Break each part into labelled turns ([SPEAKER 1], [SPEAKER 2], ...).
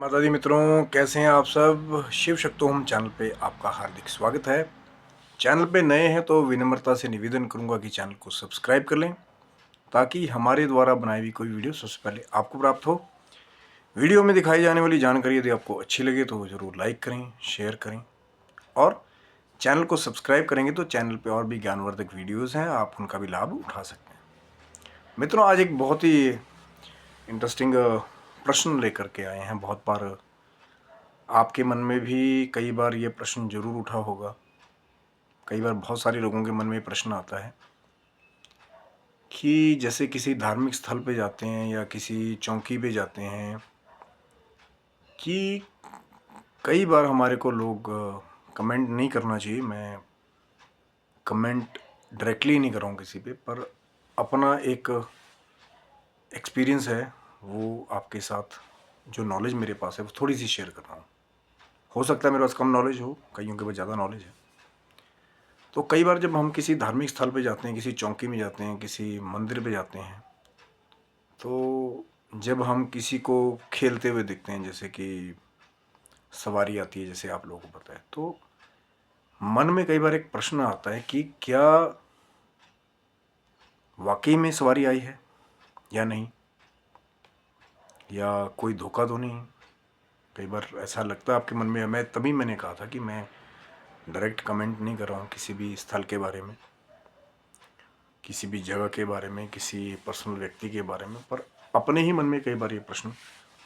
[SPEAKER 1] माता दी मित्रों, कैसे हैं आप सब। शिव शक्तोहम चैनल पे आपका हार्दिक स्वागत है। चैनल पे नए हैं तो विनम्रता से निवेदन करूंगा कि चैनल को सब्सक्राइब कर लें ताकि हमारे द्वारा बनाई हुई कोई वीडियो सबसे पहले आपको प्राप्त हो। वीडियो में दिखाई जाने वाली जानकारी यदि आपको अच्छी लगे तो ज़रूर लाइक करें, शेयर करें और चैनल को सब्सक्राइब करेंगे तो चैनल पर और भी ज्ञानवर्धक वीडियोज़ हैं, आप उनका भी लाभ उठा सकते हैं। मित्रों, आज एक बहुत ही इंटरेस्टिंग प्रश्न लेकर के आए हैं। बहुत बार आपके मन में भी कई बार ये प्रश्न जरूर उठा होगा। कई बार बहुत सारे लोगों के मन में प्रश्न आता है कि जैसे किसी धार्मिक स्थल पे जाते हैं या किसी चौकी पे जाते हैं कि कई बार हमारे को लोग कमेंट नहीं करना चाहिए, मैं कमेंट डायरेक्टली नहीं कर रहा हूँ किसी पे, पर अपना एक एक्सपीरियंस है वो आपके साथ, जो नॉलेज मेरे पास है वो थोड़ी सी शेयर कर रहा हूँ। हो सकता है मेरे पास कम नॉलेज हो, कईयों के पास ज़्यादा नॉलेज है। तो कई बार जब हम किसी धार्मिक स्थल पे जाते हैं, किसी चौकी में जाते हैं, किसी मंदिर पे जाते हैं, तो जब हम किसी को खेलते हुए देखते हैं, जैसे कि सवारी आती है, जैसे आप लोगों को पता है, तो मन में कई बार एक प्रश्न आता है कि क्या वाकई में सवारी आई है या नहीं, या कोई धोखा तो नहीं। कई बार ऐसा लगता है आपके मन में। मैंने कहा था कि मैं डायरेक्ट कमेंट नहीं कर रहा हूँ किसी भी स्थल के बारे में, किसी भी जगह के बारे में, किसी पर्सनल व्यक्ति के बारे में, पर अपने ही मन में कई बार ये प्रश्न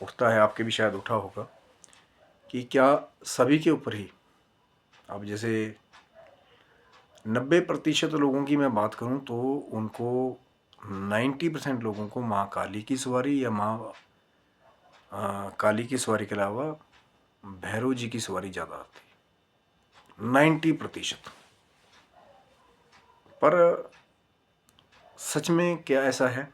[SPEAKER 1] उठता है, आपके भी शायद उठा होगा, कि क्या सभी के ऊपर ही, अब जैसे 90% लोगों की मैं बात करूं तो उनको 90% लोगों को माँ काली की सवारी या माँ काली की सवारी के अलावा भैरव जी की सवारी ज़्यादा आती है, 90%। पर सच में क्या ऐसा है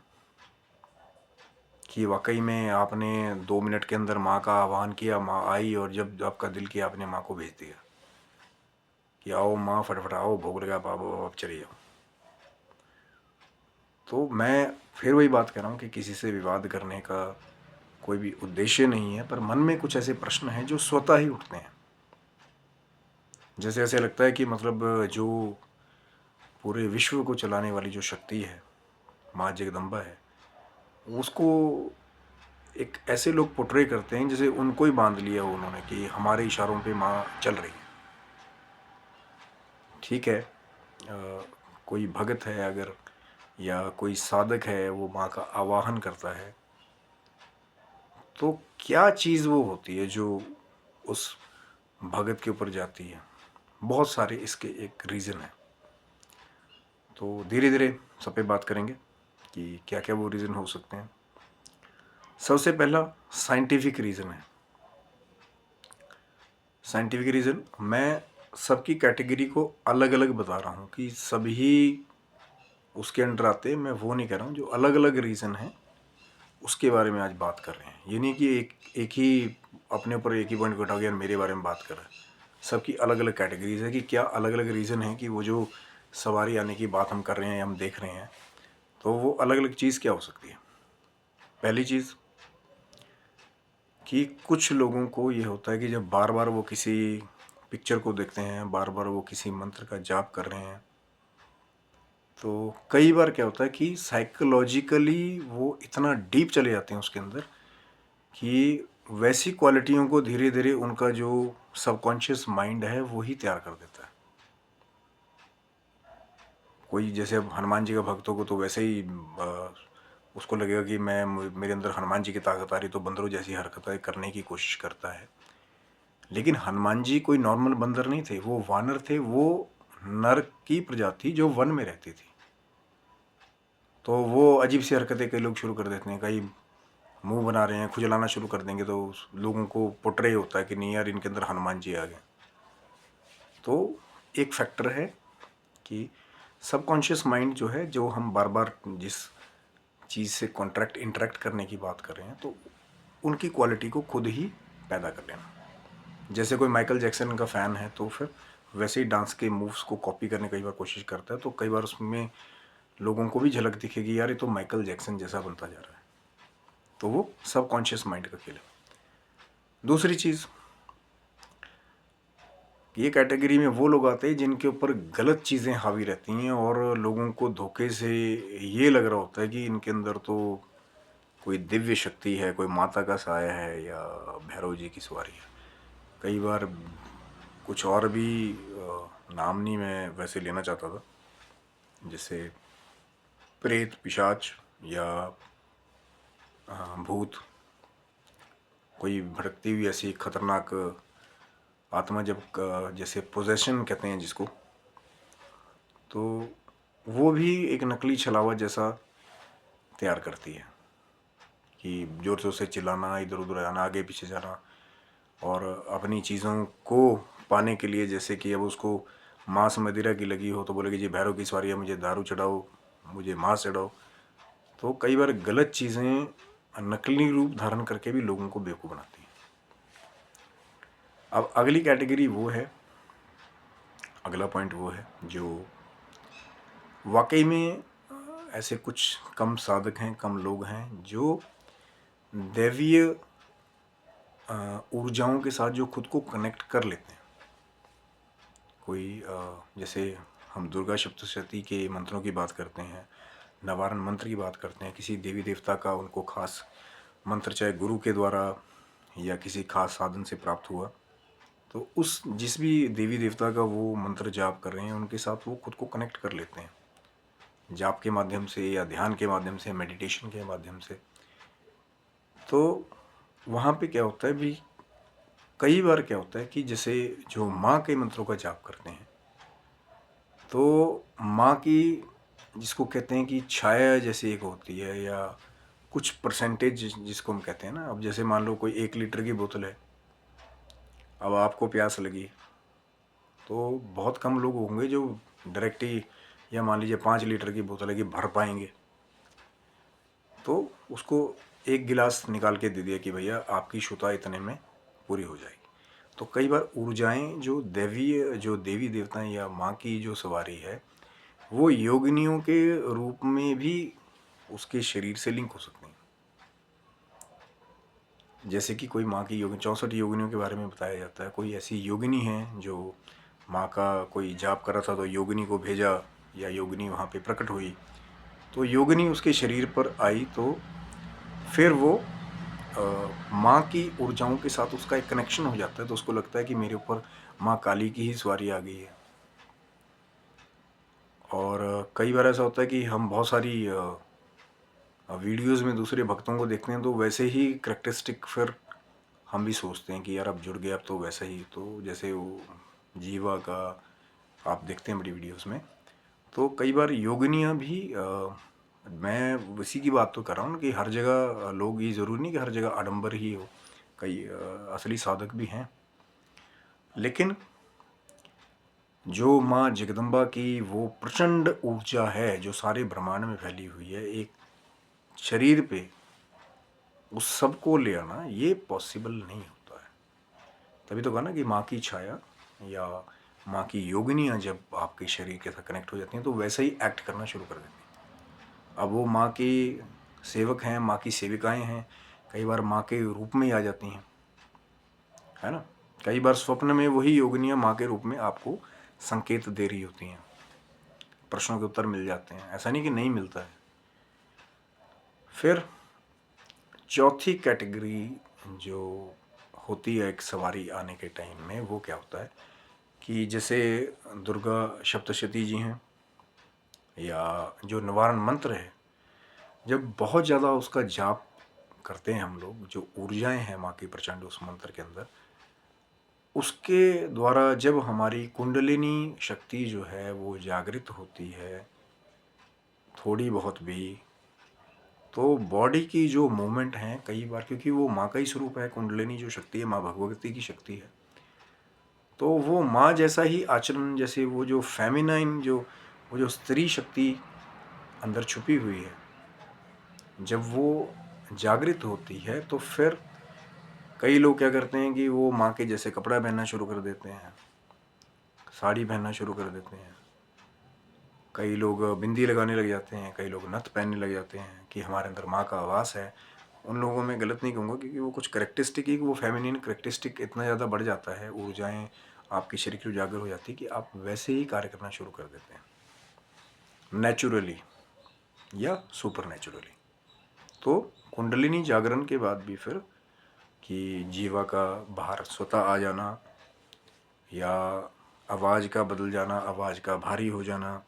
[SPEAKER 1] कि वाकई में आपने 2 मिनट के अंदर माँ का आह्वान किया, माँ आई, और जब आपका दिल किया आपने माँ को भेज दिया कि आओ माँ, फटाफट आओ, भोग लगा, बाबा आप चले जाओ। तो मैं फिर वही बात कर रहा हूँ कि किसी से विवाद करने का कोई भी उद्देश्य नहीं है, पर मन में कुछ ऐसे प्रश्न हैं जो स्वतः ही उठते हैं। जैसे ऐसे लगता है कि मतलब जो पूरे विश्व को चलाने वाली जो शक्ति है, माँ जगदम्बा है, उसको एक ऐसे लोग पोर्ट्रे करते हैं जैसे उनको ही बांध लिया हो उन्होंने कि हमारे इशारों पे माँ चल रही है। ठीक है, कोई भगत है अगर, या कोई साधक है, वो माँ का आवाहन करता है, तो क्या चीज़ वो होती है जो उस भगत के ऊपर जाती है। बहुत सारे इसके एक रीज़न है, तो धीरे धीरे सब पे बात करेंगे कि क्या क्या वो रीज़न हो सकते हैं। सबसे पहला साइंटिफिक रीज़न है। साइंटिफिक रीज़न, मैं सबकी कैटेगरी को अलग अलग बता रहा हूँ कि सभी उसके अंडर आते, मैं वो नहीं कह रहा हूँ। जो अलग अलग रीज़न हैं उसके बारे में आज बात कर रहे हैं। ये नहीं कि एक ही अपने ऊपर एक ही पॉइंट को उठा के मेरे बारे में बात कर रहा है। सबकी अलग अलग कैटेगरीज है कि क्या अलग अलग रीज़न है कि वो जो सवारी आने की बात हम कर रहे हैं, हम देख रहे हैं, तो वो अलग अलग चीज़ क्या हो सकती है। पहली चीज़ कि कुछ लोगों को ये होता है कि जब बार बार वो किसी पिक्चर को देखते हैं, बार बार वो किसी मंत्र का जाप कर रहे हैं, तो कई बार क्या होता है कि साइकोलॉजिकली वो इतना डीप चले जाते हैं उसके अंदर कि वैसी क्वालिटियों को धीरे धीरे उनका जो सबकॉन्शियस माइंड है वो ही तैयार कर देता है। कोई जैसे अब हनुमान जी का भक्त होगा तो वैसे ही उसको लगेगा कि मैं, मेरे अंदर हनुमान जी की ताकत आ रही, तो बंदरों जैसी हरकतें करने की कोशिश करता है। लेकिन हनुमान जी कोई नॉर्मल बंदर नहीं थे, वो वानर थे, वो नर की प्रजाति जो वन में रहती थी। तो वो अजीब सी हरकतें कई लोग शुरू कर देते हैं, कई मुंह बना रहे हैं, खुजलाना शुरू कर देंगे, तो लोगों को पोट्रे होता है कि नहीं यार, इनके अंदर हनुमान जी आ गए। तो एक फैक्टर है कि सबकॉन्शियस माइंड जो है, जो हम बार बार जिस चीज़ से कॉन्ट्रैक्ट इंटरेक्ट करने की बात कर रहे हैं, तो उनकी क्वालिटी को खुद ही पैदा कर लेना। जैसे कोई माइकल जैक्सन का फ़ैन है तो फिर वैसे ही डांस के मूव्स को कॉपी करने कई बार कोशिश करता है, तो कई बार उसमें लोगों को भी झलक दिखेगी, यार ये तो माइकल जैक्सन जैसा बनता जा रहा है। तो वो सबकॉन्शियस माइंड का खेल है। दूसरी चीज़, ये कैटेगरी में वो लोग आते हैं जिनके ऊपर गलत चीज़ें हावी रहती हैं और लोगों को धोखे से ये लग रहा होता है कि इनके अंदर तो कोई दिव्य शक्ति है, कोई माता का साया है या भैरव जी की सवारी है। कई बार कुछ और भी नाम नहीं मैं वैसे लेना चाहता था, जैसे प्रेत, पिशाच या भूत, कोई भड़कती हुई ऐसी खतरनाक आत्मा जब जैसे पोजेशन कहते हैं जिसको, तो वो भी एक नकली छलावा जैसा तैयार करती है कि जोर जोर से चिल्लाना, इधर उधर आना, आगे पीछे जाना और अपनी चीज़ों को पाने के लिए, जैसे कि अब उसको मांस मदिरा की लगी हो तो बोलेगी जी भैरव की सवारी है, मुझे दारू चढ़ाओ, मुझे मांस चढ़ाओ। तो कई बार गलत चीज़ें नकली रूप धारण करके भी लोगों को बेवकूफ़ बनाती हैं। अब अगली कैटेगरी वो है, अगला पॉइंट वो है जो वाकई में ऐसे कुछ कम साधक हैं, कम लोग हैं जो दैवीय ऊर्जाओं के साथ जो खुद को कनेक्ट कर लेते हैं। कोई जैसे हम दुर्गा सप्तशती के मंत्रों की बात करते हैं, नवारण मंत्र की बात करते हैं, किसी देवी देवता का उनको खास मंत्र चाहे गुरु के द्वारा या किसी खास साधन से प्राप्त हुआ, तो उस जिस भी देवी देवता का वो मंत्र जाप कर रहे हैं उनके साथ वो खुद को कनेक्ट कर लेते हैं, जाप के माध्यम से या ध्यान के माध्यम से, मेडिटेशन के माध्यम से। तो वहाँ पे क्या होता है भी, कई बार क्या होता है कि जैसे जो माँ के मंत्रों का जाप करते हैं तो माँ की, जिसको कहते हैं कि छाया जैसी एक होती है या कुछ परसेंटेज जिसको हम कहते हैं ना, अब जैसे मान लो कोई 1 लीटर की बोतल है, अब आपको प्यास लगी तो बहुत कम लोग होंगे जो डायरेक्ट ही, या मान लीजिए 5 लीटर की बोतल है कि भर पाएंगे, तो उसको 1 गिलास निकाल के दे दिया कि भैया आपकी शुता इतने में पूरी हो जाएगी। तो कई बार ऊर्जाएं जो दैवीय, जो देवी देवताएं या माँ की जो सवारी है, वो योगिनियों के रूप में भी उसके शरीर से लिंक हो सकती हैं। जैसे कि कोई माँ की योगिनी, 64 योगिनियों के बारे में बताया जाता है। कोई ऐसी योगिनी है जो माँ का कोई जाप कर रहा था तो योगिनी को भेजा या योगिनी वहाँ पे प्रकट हुई, तो योगिनी उसके शरीर पर आई तो फिर वो माँ की ऊर्जाओं के साथ उसका एक कनेक्शन हो जाता है, तो उसको लगता है कि मेरे ऊपर माँ काली की ही सवारी आ गई है। और कई बार ऐसा होता है कि हम बहुत सारी वीडियोज़ में दूसरे भक्तों को देखते हैं तो वैसे ही करेक्टरिस्टिक फिर हम भी सोचते हैं कि यार अब जुड़ गया, अब तो वैसा ही, तो जैसे वो जीवा का आप देखते हैं बड़ी वीडियोस में, तो कई बार योगिनियाँ भी मैं उसी की बात तो कर रहा हूँ कि हर जगह लोग, ये ज़रूरी नहीं कि हर जगह आडंबर ही हो, कई असली साधक भी हैं। लेकिन जो माँ जगदम्बा की वो प्रचंड ऊर्जा है जो सारे ब्रह्मांड में फैली हुई है, एक शरीर पे उस सब को ले आना ये पॉसिबल नहीं होता है। तभी तो कहा ना कि माँ की छाया या माँ की योगिनियाँ जब आपके शरीर के साथ कनेक्ट हो जाती हैं तो वैसे ही एक्ट करना शुरू कर देती हैं। अब वो माँ के सेवक हैं, माँ की सेविकाएं हैं, कई बार माँ के रूप में ही आ जाती हैं, है ना। कई बार स्वप्न में वही योगिनियाँ माँ के रूप में आपको संकेत दे रही होती हैं, प्रश्नों के उत्तर मिल जाते हैं, ऐसा नहीं कि नहीं मिलता है। फिर चौथी कैटेगरी जो होती है एक सवारी आने के टाइम में, वो क्या होता है कि जैसे दुर्गा सप्तशती जी हैं या जो निवारण मंत्र है, जब बहुत ज़्यादा उसका जाप करते हैं हम लोग, जो ऊर्जाएं हैं माँ की प्रचंड उस मंत्र के अंदर, उसके द्वारा जब हमारी कुंडलिनी शक्ति जो है वो जागृत होती है थोड़ी बहुत भी, तो बॉडी की जो मूवमेंट हैं कई बार, क्योंकि वो माँ का ही स्वरूप है, कुंडलिनी जो शक्ति है माँ भगवती की शक्ति है, तो वो माँ जैसा ही आचरण, जैसे वो जो फेमिनाइन, जो वो जो स्त्री शक्ति अंदर छुपी हुई है, जब वो जागृत होती है तो फिर कई लोग क्या करते हैं कि वो माँ के जैसे कपड़ा पहनना शुरू कर देते हैं, साड़ी पहनना शुरू कर देते हैं, कई लोग बिंदी लगाने लग जाते हैं, कई लोग नथ पहनने लग जाते हैं कि हमारे अंदर माँ का आवास है। उन लोगों में गलत नहीं कहूँगा, क्योंकि वो कुछ करेक्टरिस्टिक ही, वो फेमिनिन करेक्टरिस्टिक इतना ज़्यादा बढ़ जाता है, ऊर्जाएं आपके शरीर की उजागर हो जाती है कि आप वैसे ही कार्य करना शुरू कर देते हैं, नेचुरली या सुपर नेचुरली। तो कुंडलिनी जागरण के बाद भी फिर कि जीवा का बाहर स्वतः आ जाना, या आवाज़ का बदल जाना, आवाज़ का भारी हो जाना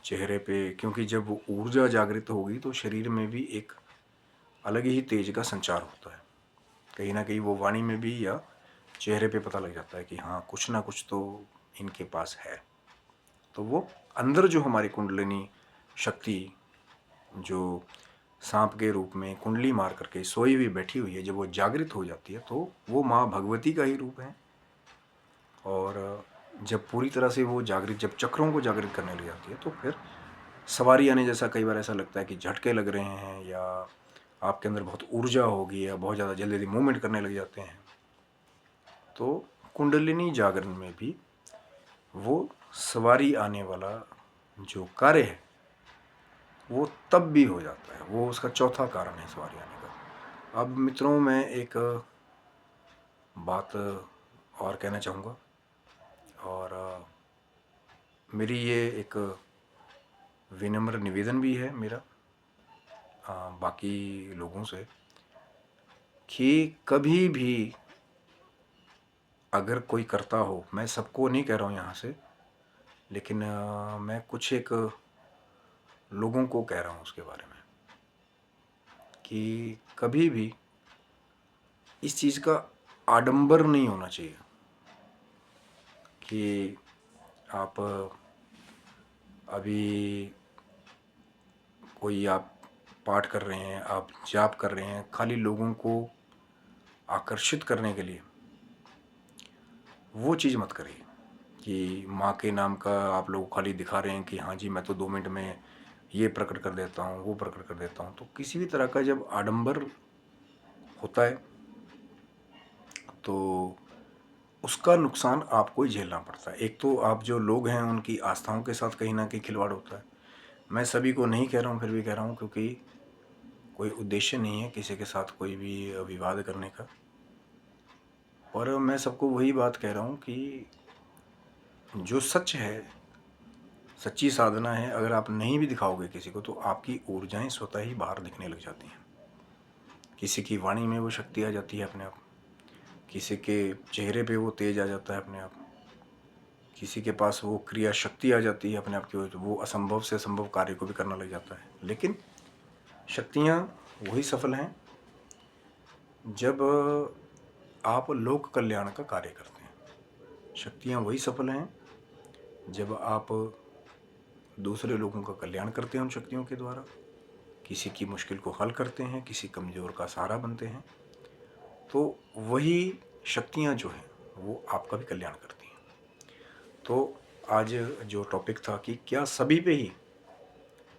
[SPEAKER 1] चेहरे पे, क्योंकि जब ऊर्जा जागृत होगी तो शरीर में भी एक अलग ही तेज का संचार होता है, कहीं ना कहीं वो वाणी में भी या चेहरे पे पता लग जाता है कि हाँ कुछ ना कुछ तो इनके पास है। तो वो अंदर जो हमारी कुंडलिनी शक्ति, जो सांप के रूप में कुंडली मार करके सोई हुई बैठी हुई है, जब वो जागृत हो जाती है तो वो माँ भगवती का ही रूप है। और जब पूरी तरह से वो जागृत, जब चक्रों को जागृत करने लग जाती है तो फिर सवारी आने जैसा, कई बार ऐसा लगता है कि झटके लग रहे हैं, या आपके अंदर बहुत ऊर्जा होगी, या बहुत ज़्यादा जल्दी जल्दी मूवमेंट करने लग जाते हैं। तो कुंडलिनी जागरण में भी वो सवारी आने वाला जो कार्य है वो तब भी हो जाता है, वो उसका चौथा कारण है सवारी आने का। अब मित्रों, मैं एक बात और कहना चाहूँगा, और मेरी ये एक विनम्र निवेदन भी है मेरा बाकी लोगों से, कि कभी भी अगर कोई करता हो, मैं सबको नहीं कह रहा हूँ यहाँ से, लेकिन मैं कुछ एक लोगों को कह रहा हूँ उसके बारे में, कि कभी भी इस चीज़ का आडंबर नहीं होना चाहिए कि आप अभी कोई आप पाठ कर रहे हैं, आप जाप कर रहे हैं खाली लोगों को आकर्षित करने के लिए, वो चीज़ मत करिए कि माँ के नाम का आप लोग खाली दिखा रहे हैं कि हाँ जी मैं तो 2 मिनट में ये प्रकट कर देता हूँ, वो प्रकट कर देता हूँ। तो किसी भी तरह का जब आडंबर होता है तो उसका नुकसान आपको ही झेलना पड़ता है। एक तो आप जो लोग हैं उनकी आस्थाओं के साथ कहीं ना कहीं खिलवाड़ होता है। मैं सभी को नहीं कह रहा हूँ, फिर भी कह रहा हूँ, क्योंकि कोई उद्देश्य नहीं है किसी के साथ कोई भी विवाद करने का। और मैं सबको वही बात कह रहा हूँ कि जो सच है, सच्ची साधना है, अगर आप नहीं भी दिखाओगे किसी को तो आपकी ऊर्जाएं स्वतः ही बाहर दिखने लग जाती हैं। किसी की वाणी में वो शक्ति आ जाती है अपने आप, किसी के चेहरे पे वो तेज आ जाता है अपने आप, किसी के पास वो क्रिया शक्ति आ जाती है अपने आप की, वो असंभव से असंभव कार्य को भी करना लग जाता है। लेकिन शक्तियाँ वही सफल हैं जब आप लोक कल्याण का कार्य करते हैं। शक्तियाँ वही सफल हैं जब आप दूसरे लोगों का कल्याण करते हैं उन शक्तियों के द्वारा, किसी की मुश्किल को हल करते हैं, किसी कमज़ोर का सहारा बनते हैं। तो वही शक्तियाँ जो हैं वो आपका भी कल्याण करती हैं। तो आज जो टॉपिक था कि क्या सभी पे ही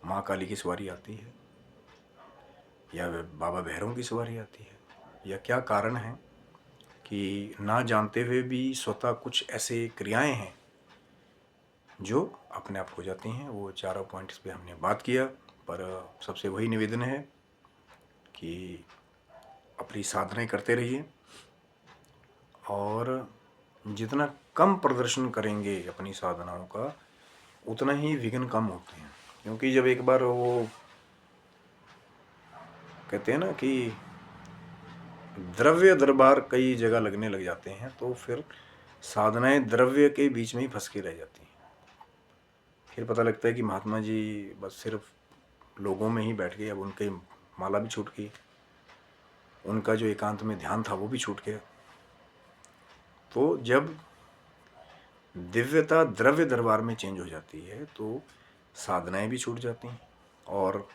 [SPEAKER 1] माँ काली की सवारी आती है या बाबा भैरव की सवारी आती है, या क्या कारण है कि ना जानते हुए भी स्वतः कुछ ऐसे क्रियाएं हैं जो अपने आप हो जाती हैं। वो चारों पॉइंट्स पे हमने बात किया, पर सबसे वही निवेदन है कि अपनी साधनाएं करते रहिए, और जितना कम प्रदर्शन करेंगे अपनी साधनाओं का उतना ही विघ्न कम होते हैं। क्योंकि जब एक बार वो कहते हैं ना कि द्रव्य दरबार कई जगह लगने लग जाते हैं तो फिर साधनाएं द्रव्य के बीच में ही फंस के रह जाती हैं। फिर पता लगता है कि महात्मा जी बस सिर्फ लोगों में ही बैठ गए, अब उनके माला भी छूट गई, उनका जो एकांत में ध्यान था वो भी छूट गया। तो जब दिव्यता द्रव्य दरबार में चेंज हो जाती है तो साधनाएं भी छूट जाती हैं। और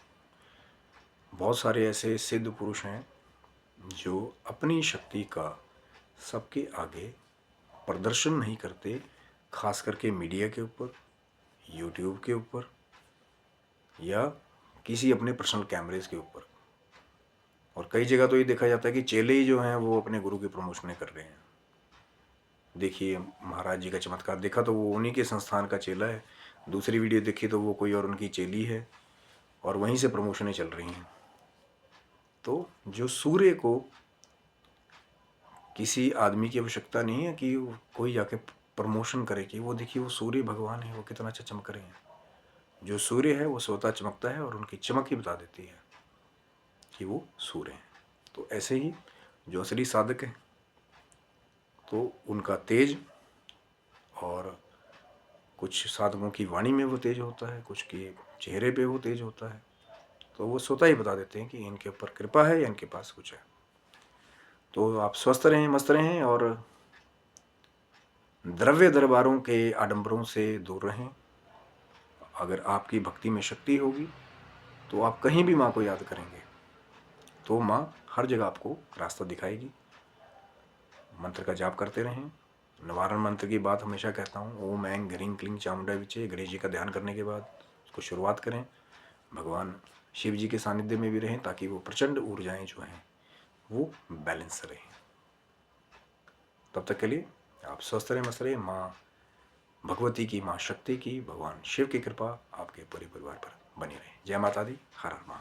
[SPEAKER 1] बहुत सारे ऐसे सिद्ध पुरुष हैं जो अपनी शक्ति का सबके आगे प्रदर्शन नहीं करते, खास करके मीडिया के ऊपर, यूट्यूब के ऊपर, या किसी अपने पर्सनल कैमरेज के ऊपर। और कई जगह तो ये देखा जाता है कि चेले ही जो हैं वो अपने गुरु की प्रमोशनें कर रहे हैं। देखिए महाराज जी का चमत्कार देखा तो वो उन्हीं के संस्थान का चेला है, दूसरी वीडियो देखी तो वो कोई और उनकी चेली है, और वहीं से प्रमोशनें चल रही हैं। तो जो सूर्य को किसी आदमी की आवश्यकता नहीं है कि कोई जाके प्रमोशन करे कि वो देखिए वो सूर्य भगवान है, वो कितना अच्छा चमक रहे हैं। जो सूर्य है वो स्वतः चमकता है और उनकी चमक ही बता देती है कि वो सूर्य हैं। तो ऐसे ही जो असली साधक है तो उनका तेज, और कुछ साधकों की वाणी में वो तेज होता है, कुछ के चेहरे पे वो तेज होता है, तो वो स्वतः ही बता देते हैं कि इनके ऊपर कृपा है या इनके पास कुछ है। तो आप स्वस्थ रहें, मस्त रहें और द्रव्य दरबारों के आडंबरों से दूर रहें। अगर आपकी भक्ति में शक्ति होगी तो आप कहीं भी माँ को याद करेंगे तो माँ हर जगह आपको रास्ता दिखाएगी। मंत्र का जाप करते रहें। निवारण मंत्र की बात हमेशा कहता हूँ, ओम ऐं ह्रीं क्लीं चामुंडा विचे। गणेश जी का ध्यान करने के बाद उसको शुरुआत करें। भगवान शिव जी के सानिध्य में भी रहें ताकि वो प्रचंड ऊर्जाएं जो हैं वो बैलेंस रहें। तब तक के लिए आप स्वस्थ रहें, मस्त रहें। माँ भगवती की, माँ शक्ति की, भगवान शिव की कृपा आपके पूरे परिवार पर बनी रहे। जय माता दी। हर हर महादेव।